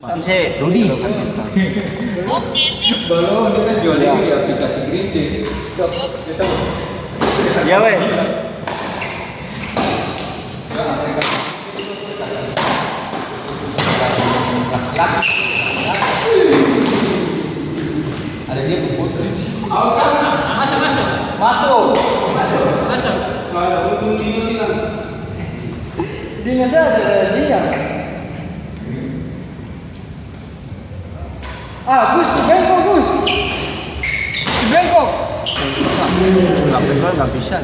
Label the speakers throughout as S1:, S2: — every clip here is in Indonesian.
S1: Bisa, Rudi.
S2: Kalau dia kan jual lagi di aplikasi Green Day.
S1: Ya weh.
S2: Ada dia pemotret di sini.
S3: Masuk.
S2: Kalau untung Dino bilang.
S3: Dino saja dia. Gus, bengkok Gus. Bengkok.
S1: Nggak bisa.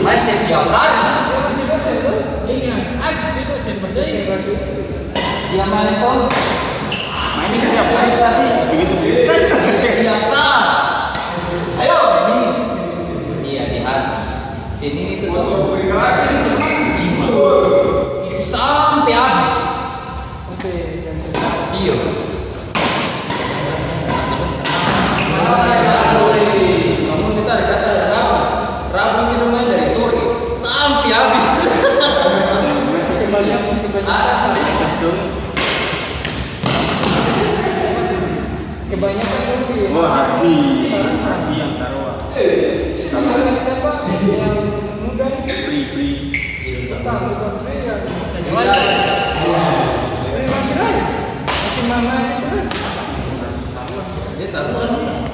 S3: Main setiap hari. Dia main pun
S1: Main setiap hari tapi begitu
S3: biasa. Ayo. Iya di hati. Sini itu tuh. Itu sampai habis. Iya. Kamu kita kata Rabu ini rumahnya dari sore sampai habis. Kebanyakan
S1: Oh, hati yang taruh.
S3: siapa yang muda
S1: Free.
S3: dia taruhan.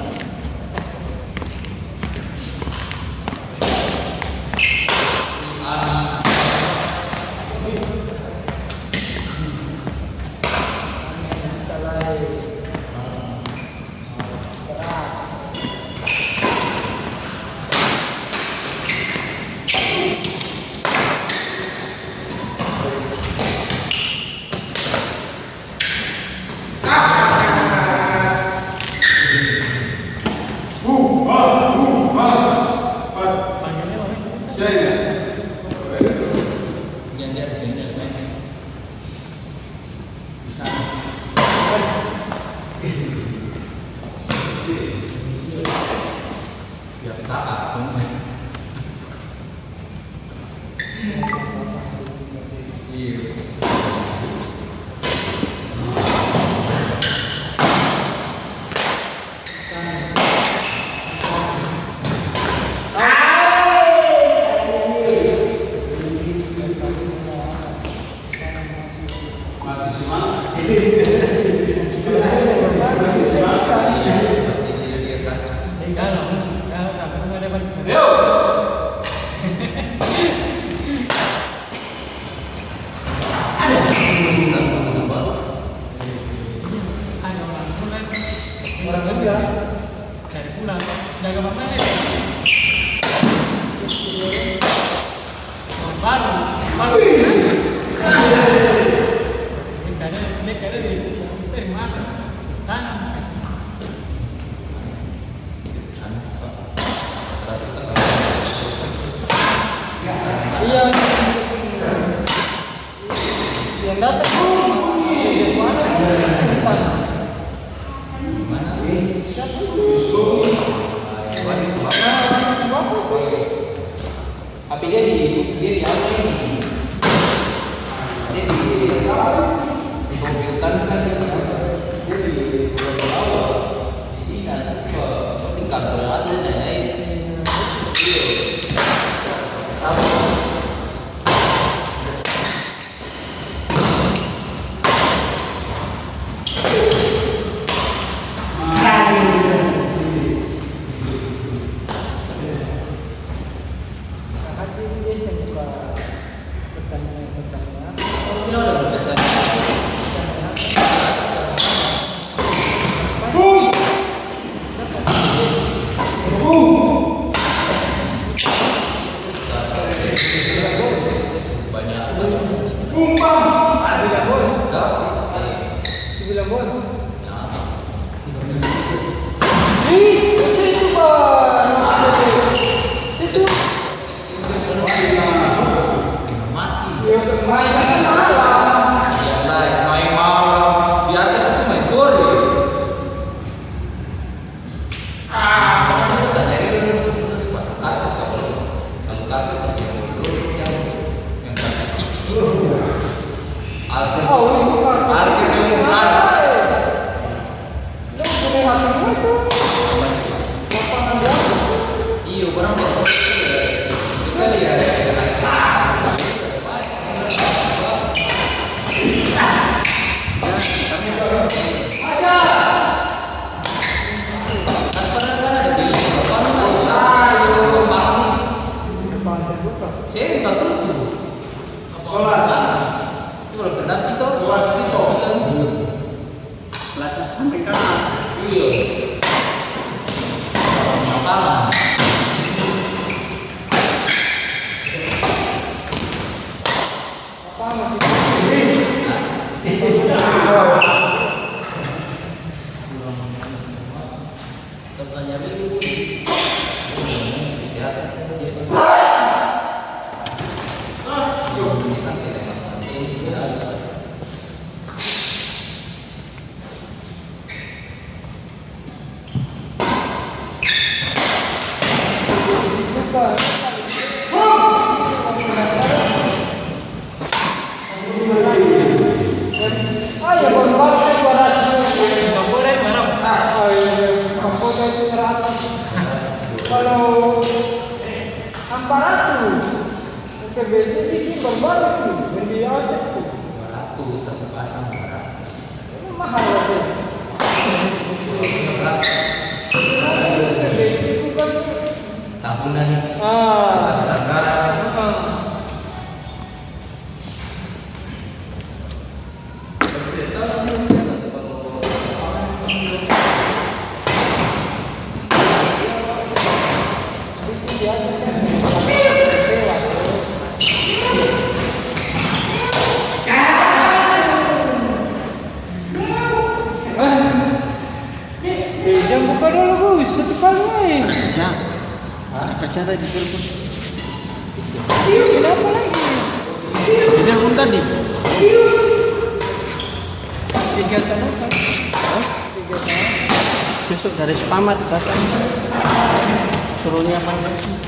S3: Yang datang mana tapi dia di apa ini? Dia dimobilkan kan dia di awal. Jadi nanti kantor ada naik.
S4: Situ.
S2: Iyalah, main malam di atas itu main sore.
S3: Karena itu udah dari dulu terus pasang kartu kalau kartu masih dulu yang kartu tipis. Harga itu murah. Iya, orang baru juga lihat saya minta tutup.
S1: Solas.
S3: Sebelum berenang kita.
S1: Solas itu. Belakang sampai kanan.
S3: Iya. Makan. Tanya dulu.
S4: Kalau Amparato, ke BC bikin berbaru tuh, yang dia aja tuh.
S3: 200 satu pasang 200.
S4: Ini mahal aja. Ke BC itu kan.
S3: Tahunan nih.
S4: Besar-besaran. Jangan buka dulu Gus, satu kali.
S1: Kerja. Kerja tadi telepon.
S4: Kenapa lagi?
S1: Telepon tadi.
S4: Tiga tahun kan? 3 tahun.
S1: Besok dari Spamat datang. Suruhnya apa enggak?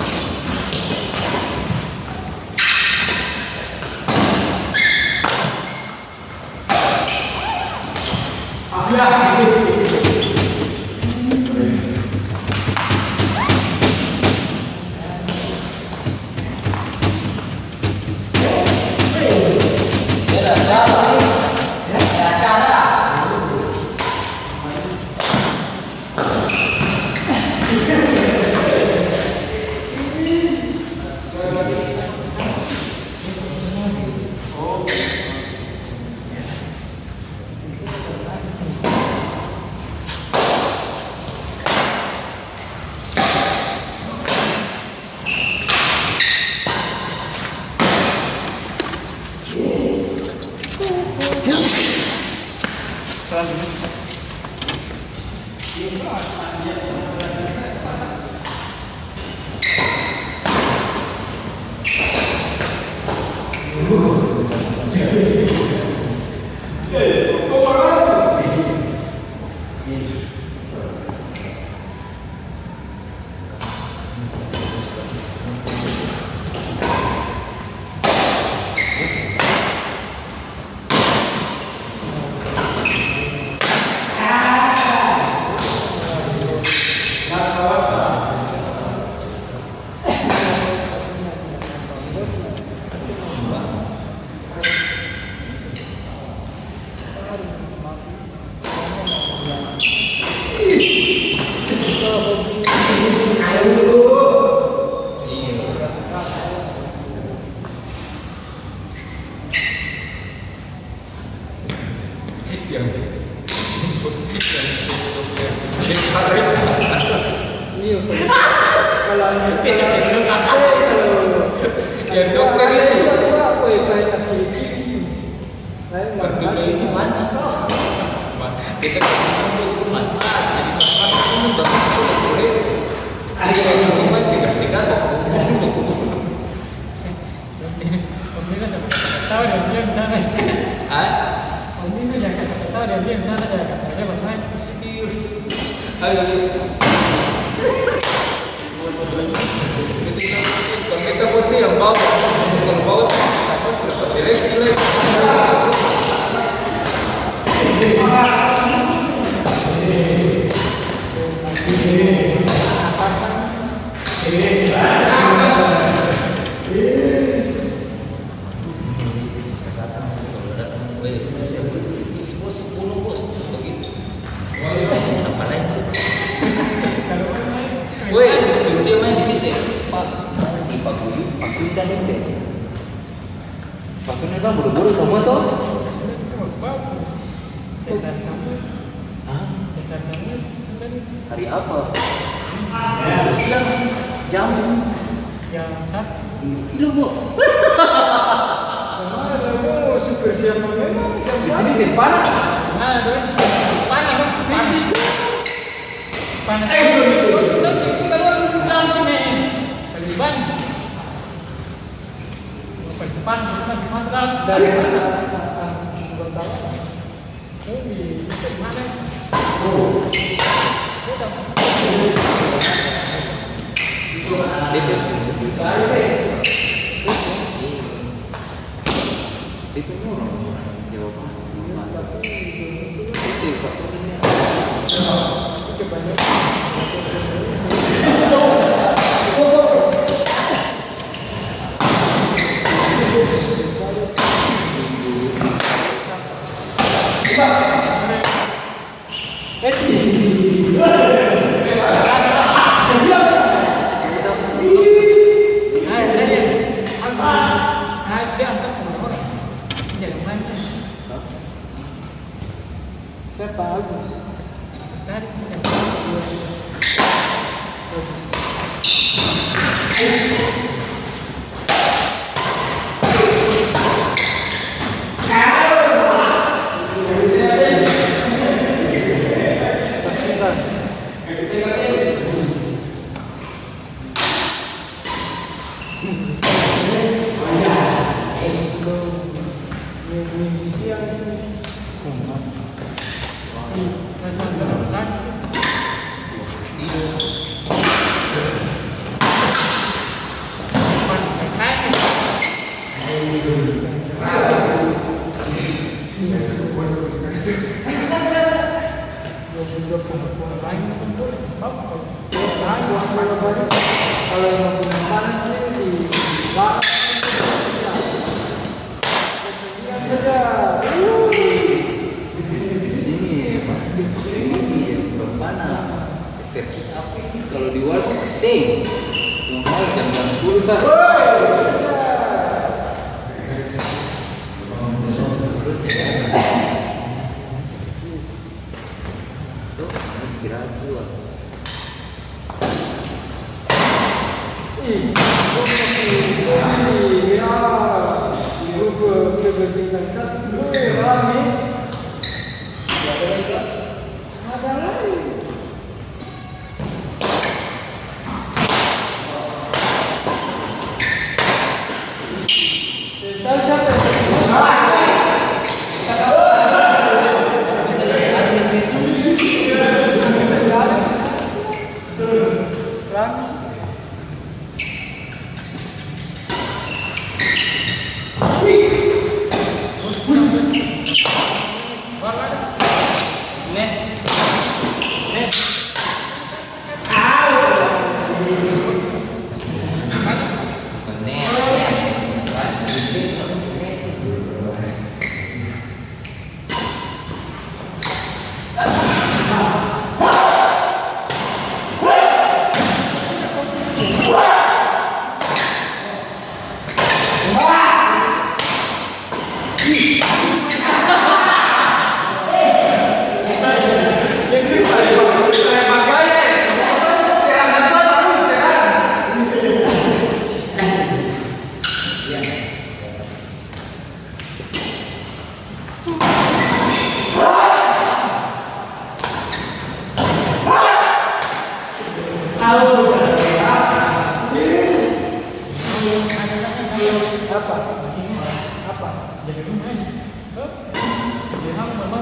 S2: Ya dokter itu. Betul itu
S3: Manci kok.
S2: kita
S3: Mas-mas, jadi mas-mas kamu udah boleh.
S2: ada yang ngomong 3 setengah kok.
S4: tahu dia diam sana.
S3: Hah?
S4: Om ini jangan tahu dia diam sana jangan kata saya bermain.
S3: Ayo. Kita pasti yang bawa, kalau bawa apa selepas seleksi lagi. Woi, suruh dia main di situ. Pak, di Pak Guru, pasti udah deh. Pasunya kan buru-buru semua tuh. Hah? Hari apa? Siang, jam
S4: 1.
S3: Lu bu.
S4: Kamu super siapa memang?
S3: Di sini simpanan.
S4: Nah, terus panas, fisik. Panas. Kalau bilang sini lebih banyak. Depan lebih mahal dari mana? Ini dari mana?
S3: Itu jawaban.
S4: Siapa Agus? Tadi kalau yang punya panas ini di bawah saja.
S3: Sini, Pak. Ini belum panas. Tapi apa ini kalau di luar sing? Mau jam 10 sah. Kira dua.
S4: Apa? Jadi main. Dia hang mama.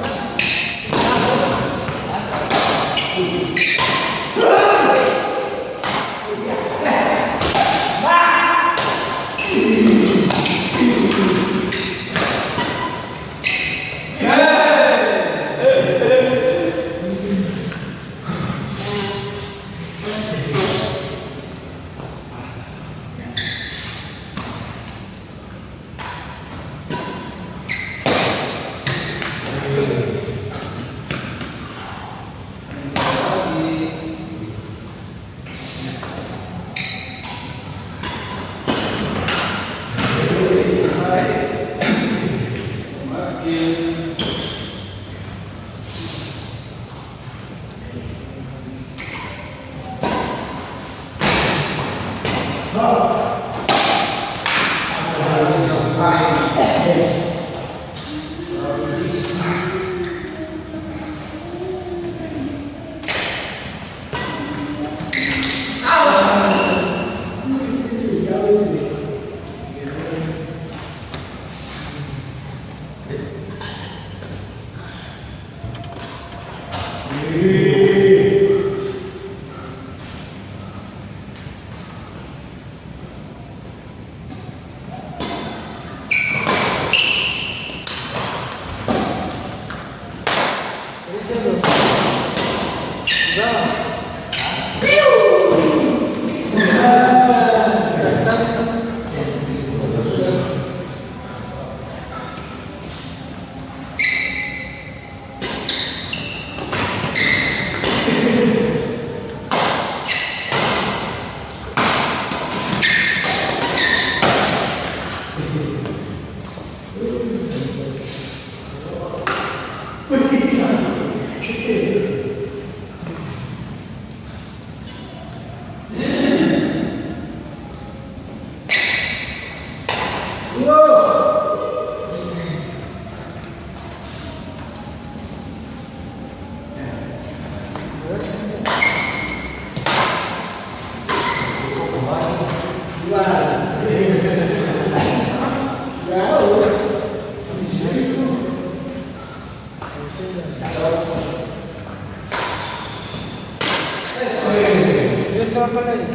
S4: Siapa lagi?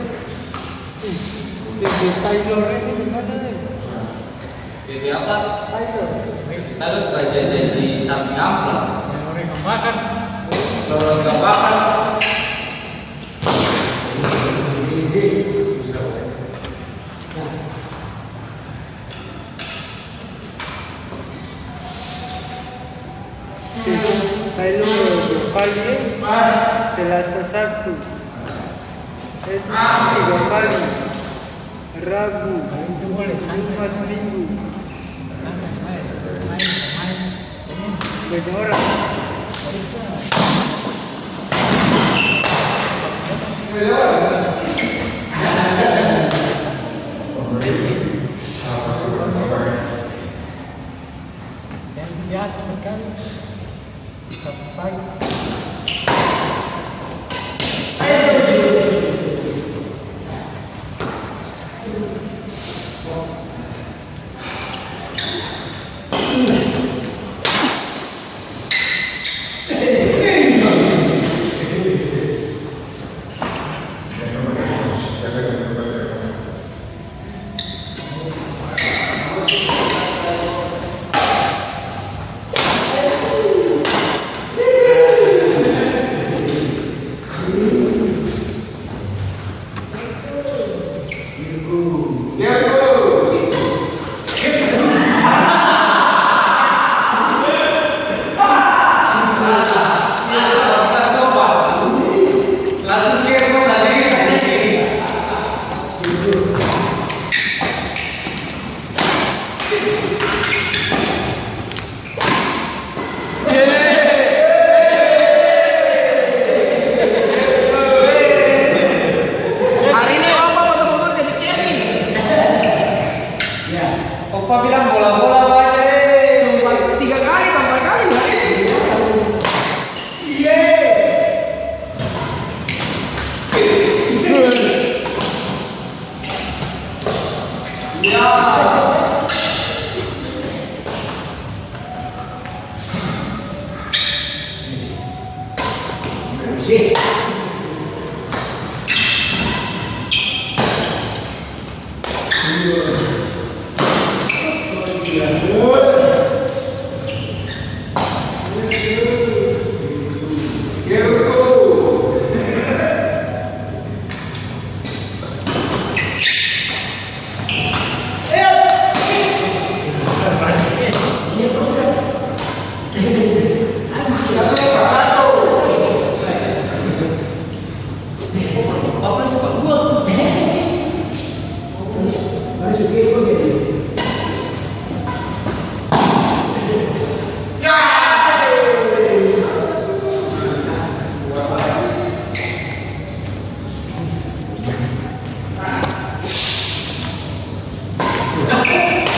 S4: Taylor ini gimana nih?
S3: Ini apa?
S4: Taylor.
S3: Kita lu gak janji samping amplas.
S4: Yang orang nggak makan.
S3: Kalau nggak makan,
S4: Taylor kali Selasa Sabtu. Tiga kali Rabu, Jumat, Minggu. Beda orang. Yang di atas sekali. Sampai.
S3: Opa bilang bola-bola aja deh.
S1: 3 kali, 4 kali.
S5: Good.